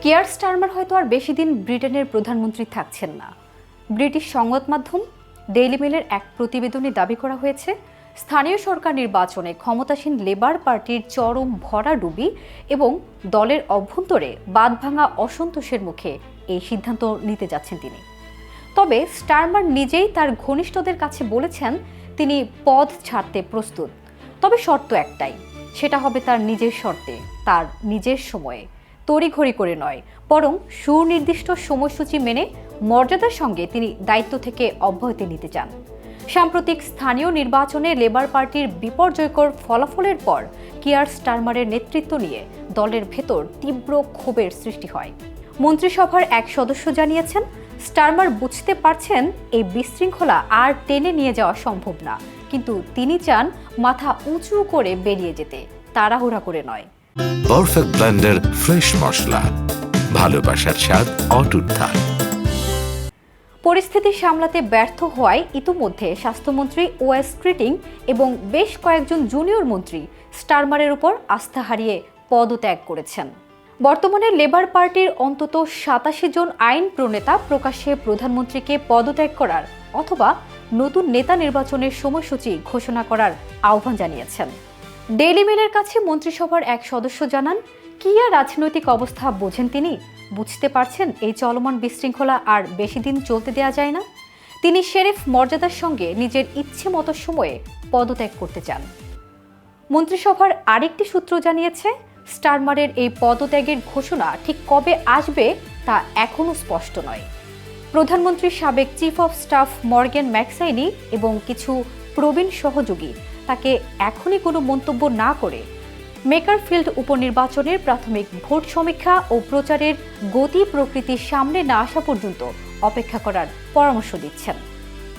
Keir Starmer হয়তো আর বেশি দিন ব্রিটেনের প্রধানমন্ত্রী থাকছেন না। ব্রিটিশ সংবাদ মাধ্যম ডেইলি মেলের এক প্রতিবেদনে দাবি করা হয়েছে, স্থানীয় সরকার নির্বাচনে ক্ষমতাসীন লেবার পার্টির চরম ভরাডুবি এবং দলের অভ্যন্তরে বাঁধভাঙা অসন্তোষের মুখে এই সিদ্ধান্ত নিতে যাচ্ছেন তিনি। তবে স্টারমার নিজেই তার ঘনিষ্ঠদের কাছে বলেছেন তিনি পদ ছাড়তে প্রস্তুত, তবে শর্ত একটাই, সেটা হবে তার নিজের শর্তে, তার নিজের সময়ে, তড়িঘড়ি করে নয়, বরং সুনির্দিষ্ট সময়সূচি মেনে মর্যাদার সঙ্গে তিনি দায়িত্ব থেকে অব্যাহতি নিতে চান। সাম্প্রতিক স্থানীয় নির্বাচনে লেবার পার্টির বিপর্যয়কর ফলাফলের পর কিয়ার স্টারমারের নেতৃত্ব নিয়ে দলের ভেতর তীব্র ক্ষোভের সৃষ্টি হয়। মন্ত্রিসভার এক সদস্য জানিয়েছেন, স্টারমার বুঝতে পারছেন এই বিশৃঙ্খলা আর টেনে নিয়ে যাওয়া সম্ভব না, কিন্তু তিনি চান মাথা উঁচু করে বেরিয়ে যেতে, তাড়াহুড়া করে নয়। পারফেক্ট ব্লেন্ডের ফ্রেশ মশলা, ভালোবাসার স্বাদ অটুট থাক। পরিস্থিতি সামলাতে ব্যর্থ হওয়ায় ইতিমধ্যে স্বাস্থ্যমন্ত্রী ওয়েস ট্রিটিং এবং বেশ কয়েকজন জুনিয়র মন্ত্রী স্টারমারের উপর আস্থা হারিয়ে পদত্যাগ করেছেন। বর্তমানে লেবার পার্টির অন্তত 87 জন আইন প্রণেতা প্রকাশ্যে প্রধানমন্ত্রীকে পদত্যাগ করার অথবা নতুন নেতা নির্বাচনের সময়সূচি ঘোষণা করার আহ্বান জানিয়েছেন। ডেইলি মেলের কাছে মন্ত্রিসভার এক সদস্য জানান, কিয়া রাজনৈতিক অবস্থা বোঝেন তিনি, বুঝতে পারছেন এই চলমান বিশৃঙ্খলা আর বেশি দিন চলতে দেওয়া যায় না। তিনি শেরিফ মর্যাদার সঙ্গে নিজের ইচ্ছে মতো সময়ে পদত্যাগ করতে চান। মন্ত্রিসভার আরেকটি সূত্র জানিয়েছে, স্টারমারের এই পদত্যাগের ঘোষণা ঠিক কবে আসবে তা এখনও স্পষ্ট নয়। প্রধানমন্ত্রীর সাবেক চিফ অফ স্টাফ মর্গ্যান ম্যাকসাইনি এবং কিছু প্রবীণ সহযোগী তাকে এখনই কোনো মন্তব্য না করে মেকারফিল্ড উপনির্বাচনের প্রাথমিক ভোট সমীক্ষা ও প্রচারের গতি প্রকৃতির সামনে না আসা পর্যন্ত অপেক্ষা করার পরামর্শ দিচ্ছেন।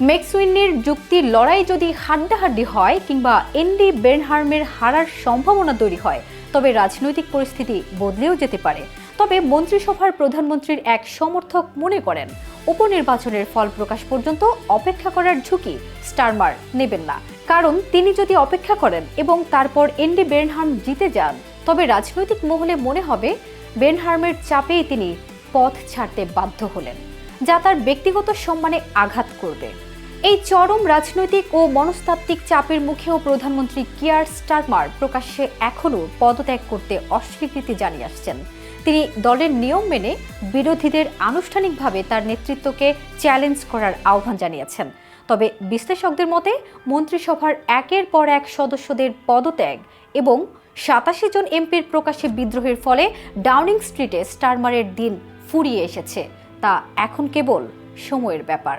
ম্যাকসুইনের যুক্তির লড়াই যদি হাড্ডাহাড্ডি হয় কিংবা এন্ডি বেনহার্মের হারার সম্ভাবনা তৈরি হয়, তবে রাজনৈতিক পরিস্থিতি বদলেও যেতে পারে। তবে মন্ত্রিসভার প্রধানমন্ত্রীর এক সমর্থক মনে করেন, উপনির্বাচনের ফল প্রকাশ পর্যন্ত অপেক্ষা করার ঝুঁকি স্টারমার নেবেন না, কারণ তিনি যদি অপেক্ষা করেন এবং তারপর এন্ডি বেনহার্ম জিতে যান, তবে রাজনৈতিক মহলে মনে হবে বেনহার্মের চাপেই তিনি পথ ছাড়তে বাধ্য হলেন, যা তার ব্যক্তিগত সম্মানে আঘাত করবে। এই চরম রাজনৈতিক ও মনস্তাত্ত্বিক চাপের মুখেও প্রধানমন্ত্রী কিয়ার স্টারমার প্রকাশ্যে এখনও পদত্যাগ করতে অস্বীকৃতি জানিয়ে আসছেন। তিনি দলের নিয়ম মেনে বিরোধীদের আনুষ্ঠানিকভাবে তার নেতৃত্বকে চ্যালেঞ্জ করার আহ্বান জানিয়েছেন। তবে বিশ্লেষকদের মতে মন্ত্রিসভার একের পর এক সদস্যদের পদত্যাগ এবং 87 জন এমপির প্রকাশ্যে বিদ্রোহের ফলে ডাউনিং স্ট্রিটে স্টারমারের দিন ফুরিয়ে এসেছে, তা এখন কেবল সময়ের ব্যাপার।